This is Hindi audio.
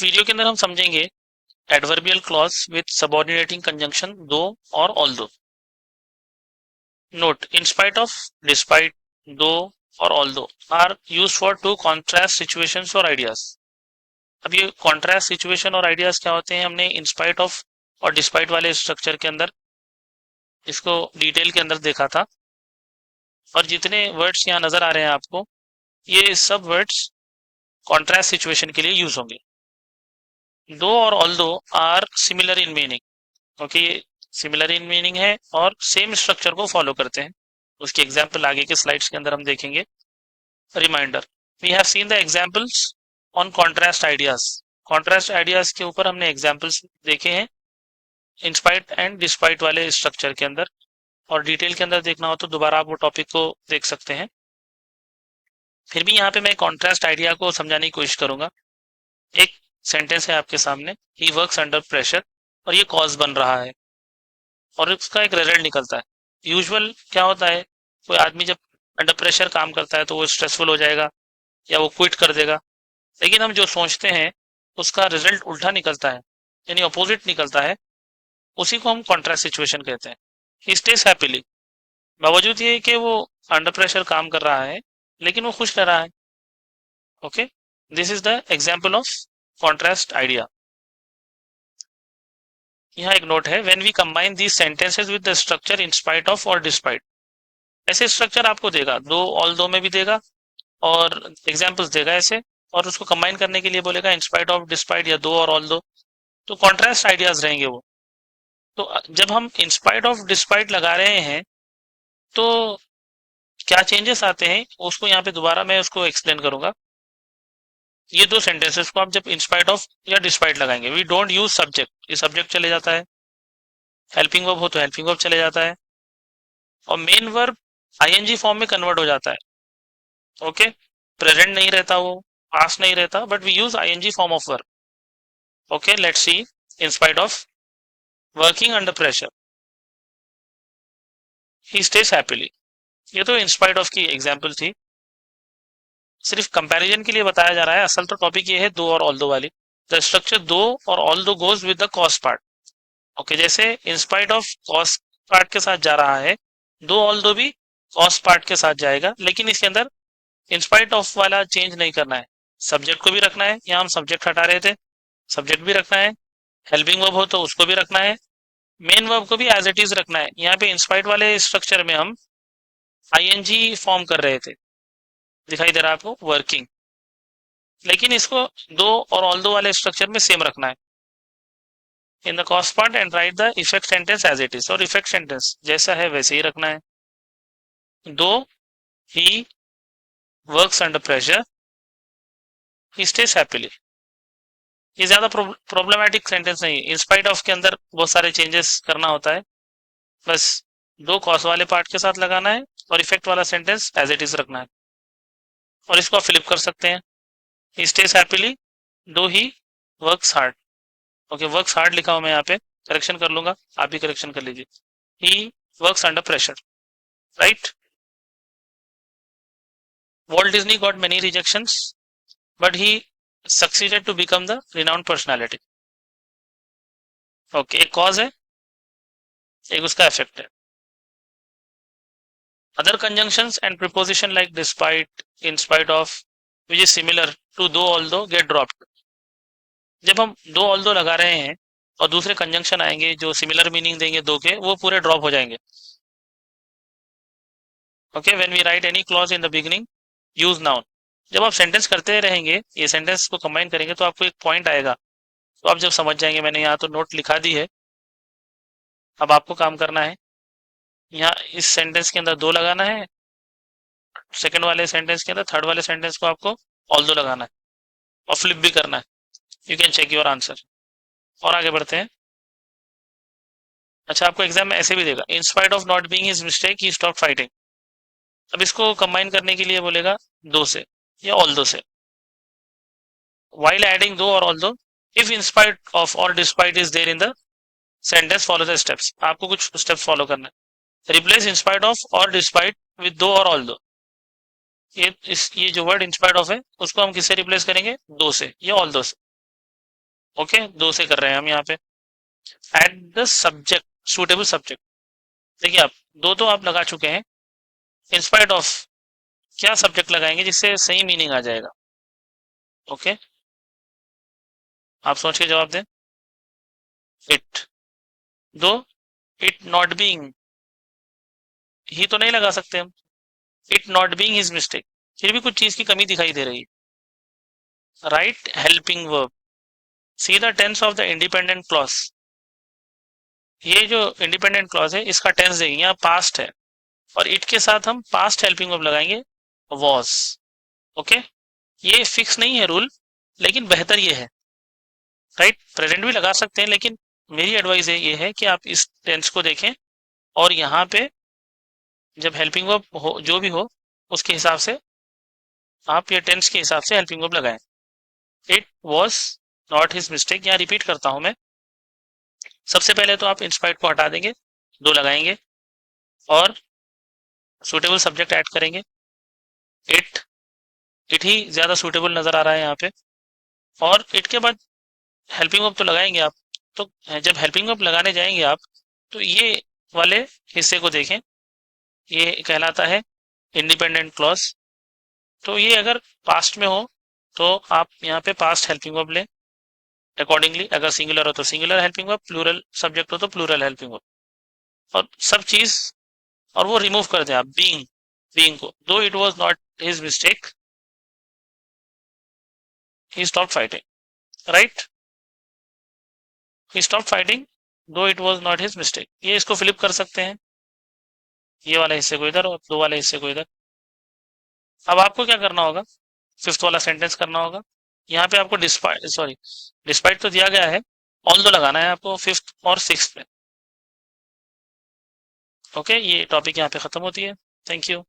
वीडियो के अंदर हम समझेंगे adverbial clause with subordinating conjunction though और although. Note, in spite of, despite, though और although are used for to contrast situations और आइडियाज। अब ये कॉन्ट्रास्ट सिचुएशन और आइडियाज क्या होते हैं, हमने इन स्पाइट ऑफ और डिस्पाइट वाले स्ट्रक्चर के अंदर इसको डिटेल के अंदर देखा था। और जितने वर्ड्स यहाँ नजर आ रहे हैं आपको, ये सब वर्ड्स कॉन्ट्रास्ट सिचुएशन के लिए यूज होंगे। दो और although are similar in meaning. Okay, ये सिमिलर इन मीनिंग है और सेम स्ट्रक्चर को फॉलो करते हैं। उसकी एग्जाम्पल आगे के स्लाइड्स के अंदर हम देखेंगे। Reminder, we have seen the examples on contrast ideas. Contrast ideas के ऊपर हमने एग्जाम्पल्स देखे हैं इंस्पाइट एंड डिस्पाइट वाले स्ट्रक्चर के अंदर, और डिटेल के अंदर देखना हो तो दोबारा आप वो टॉपिक को देख सकते हैं। फिर भी यहाँ पे मैं कॉन्ट्रास्ट आइडिया को समझाने की कोशिश करूंगा। एक सेंटेंस है आपके सामने, ही वर्क्स अंडर प्रेशर, और ये कॉज बन रहा है और उसका एक रिजल्ट निकलता है। यूजुअल क्या होता है, कोई आदमी जब अंडर प्रेशर काम करता है तो वो स्ट्रेसफुल हो जाएगा या वो क्विट कर देगा। लेकिन हम जो सोचते हैं उसका रिजल्ट उल्टा निकलता है, यानी अपोजिट निकलता है। उसी को हम कॉन्ट्रास्ट सिचुएशन कहते हैं। ही स्टेज हैप्पीली, बावजूद ये कि वो अंडर प्रेशर काम कर रहा है लेकिन वो खुश रह रहा है। Okay, this is the example of contrast idea. यहाँ एक नोट है, when we combine these sentences with the structure in spite of और डिस्पाइट। ऐसे स्ट्रक्चर आपको देगा, दो ऑल दो में भी देगा और एग्जाम्पल्स देगा ऐसे, और उसको कंबाइन करने के लिए बोलेगा इन स्पाइट ऑफ, डिस्पाइट या दो और ऑल दो, तो कॉन्ट्रास्ट आइडियाज रहेंगे वो। तो जब हम इन स्पाइट ऑफ डिस्पाइट लगा रहे हैं तो क्या चेंजेस आते हैं उसको यहाँ पे दोबारा मैं उसको एक्सप्लेन करूंगा। ये दो सेंटेंसेस को आप जब इन स्पाइट ऑफ या डिस्पाइट लगाएंगे, वी डोंट यूज सब्जेक्ट, ये सब्जेक्ट चले जाता है। हेल्पिंग वर्ब हो तो हेल्पिंग वर्ब चले जाता है और मेन वर्ब आईएनजी फॉर्म में कन्वर्ट हो जाता है। ओके, प्रेजेंट नहीं रहता, वो पास्ट नहीं रहता, but we use ING form of verb. Okay, let's see. In spite of, working under pressure, he stays happily. ये तो इन स्पाइट ऑफ की एग्जांपल थी, सिर्फ कंपैरिजन के लिए बताया जा रहा है। असल तो टॉपिक ये है दो और ऑल दो वाली। द स्ट्रक्चर दो और although goes with the clause part. Okay, जैसे in spite of clause part के साथ जा रहा है, दो ऑल दो भी कॉस पार्ट के साथ जाएगा, लेकिन इसके अंदर इन स्पाइट ऑफ वाला चेंज नहीं करना है। सब्जेक्ट को भी रखना है, यहाँ हम सब्जेक्ट हटा रहे थे, सब्जेक्ट भी रखना है। हेल्पिंग वर्ब हो तो उसको भी रखना है, मेन वर्ब को भी एज इट इज रखना है। यहाँ पे इंस्पाइट वाले स्ट्रक्चर में हम आईएनजी फॉर्म कर रहे थे, दिखाई दे रहा है आपको, वर्किंग, लेकिन इसको दो और ऑल दो वाले स्ट्रक्चर में सेम रखना है in the cause part and write the effect sentence as it is. और इफेक्ट सेंटेंस जैसा है वैसे ही रखना है। Though he works under pressure, he stays happily. ये ज्यादा प्रॉब्लमेटिक सेंटेंस नहीं है। इन स्पाइट ऑफ के अंदर बहुत सारे चेंजेस करना होता है, बस दो कॉस वाले पार्ट के साथ लगाना है और इफेक्ट वाला सेंटेंस एज इट इज रखना है। और इसको आप फ्लिप कर सकते हैं, ही स्टेज हैप्पीली, दो he works hard. Okay, works hard लिखा हूं मैं यहाँ पे, करेक्शन कर लूंगा, आप भी करेक्शन कर लीजिए। ही works under pressure, right. Walt Disney got many rejections, but he succeeded to become the renowned personality. Okay, एक cause है, एक उसका effect है। Other conjunctions and preposition like despite, in spite of, which is similar to though, although, get dropped. जब हम दो although लगा रहे हैं और दूसरे कंजंक्शन आएंगे जो सिमिलर मीनिंग देंगे दो के, वो पूरे ड्रॉप हो जाएंगे। Okay, when we write any clause in the beginning, use noun. जब आप सेंटेंस करते रहेंगे, ये सेंटेंस को कंबाइन करेंगे तो आपको एक पॉइंट आएगा, तो आप जब समझ जाएंगे। मैंने यहाँ तो नोट लिखा दी है, अब आपको काम करना है। यहाँ इस सेंटेंस के अंदर दो लगाना है, सेकंड वाले सेंटेंस के अंदर, थर्ड वाले सेंटेंस को आपको ऑल दो लगाना है और फ्लिप भी करना है। You can check your answer. और आगे बढ़ते हैं। अच्छा, आपको एग्जाम में ऐसे भी देगा, इन spite of not being his mistake he stop fighting. अब इसको कंबाइन करने के लिए बोलेगा दो से या ऑल दो से। while adding दो और ऑल दो, if in spite of or despite is there in the sentence, follow the steps। आपको कुछ स्टेप्स फॉलो करना है। रिप्लेस इन स्पाइट ऑफ और डिस्पाइट विद दो और ऑल दो। ये जो वर्ड इन स्पाइट ऑफ है उसको हम किससे रिप्लेस करेंगे, दो से या ऑल दो से। ओके, दो से कर रहे हैं हम यहाँ पे। At the subject, suitable subject. देखिए आप, दो तो आप लगा चुके हैं। इंस्पाइट ऑफ, क्या सब्जेक्ट लगाएंगे जिससे सही मीनिंग आ जाएगा? ओके, आप सोच के जवाब दें। इट, दो इट नॉट बीइंग, ही तो नहीं लगा सकते हम। It not being his mistake, फिर भी कुछ चीज की कमी दिखाई दे रही है। Write helping verb, see the tense of the independent clause. ये जो इंडिपेंडेंट क्लॉज है इसका टेंस देखेंगे, यहाँ पास्ट है और इट के साथ हम पास्ट हेल्पिंग वर्ब लगाएंगे, वॉज। ओके, ये फिक्स नहीं है रूल, लेकिन बेहतर ये है। राइट, प्रेजेंट भी लगा सकते हैं, लेकिन मेरी एडवाइस है ये है कि आप इस टेंस को देखें और यहाँ पे जब हेल्पिंग वर्ब हो जो भी हो उसके हिसाब से आप ये टेंस के हिसाब से हेल्पिंग वर्ब लगाएं। It was not his mistake, यहाँ रिपीट करता हूं मैं। सबसे पहले तो आप इंस्पायर्ड को हटा देंगे, दो लगाएंगे और सुटेबल सब्जेक्ट ऐड करेंगे। इट, इट ही ज्यादा सुटेबल नजर आ रहा है यहाँ पे। और इट के बाद हेल्पिंग वर्ब तो लगाएंगे आप। तो जब हेल्पिंग वर्ब लगाने जाएंगे आप, तो ये वाले हिस्से को देखें, ये कहलाता है इंडिपेंडेंट क्लॉज। तो ये अगर पास्ट में हो तो आप यहाँ पे पास्ट हेल्पिंग वर्ब लें अकॉर्डिंगली। अगर सिंगुलर हो तो singular helping verb, plural subject हो तो प्लूरल हेल्पिंग वर्ब, और सब चीज, और वो रिमूव कर दें आप बीइंग, बीइंग को। Though it was not his mistake, he stop fighting. Right, he stop fighting though it was not his mistake. ये इसको फ्लिप कर सकते हैं, ये वाले हिस्से को इधर और दो वाले हिस्से को इधर। अब आपको क्या करना होगा, फिफ्थ वाला सेंटेंस करना होगा। यहाँ पे आपको डिस्पाइट, सॉरी, डिस्पाइट तो दिया गया है, ऑल्दो लगाना है आपको फिफ्थ और सिक्स्थ में। ओके, ये टॉपिक यहाँ पे खत्म होती है। Thank you.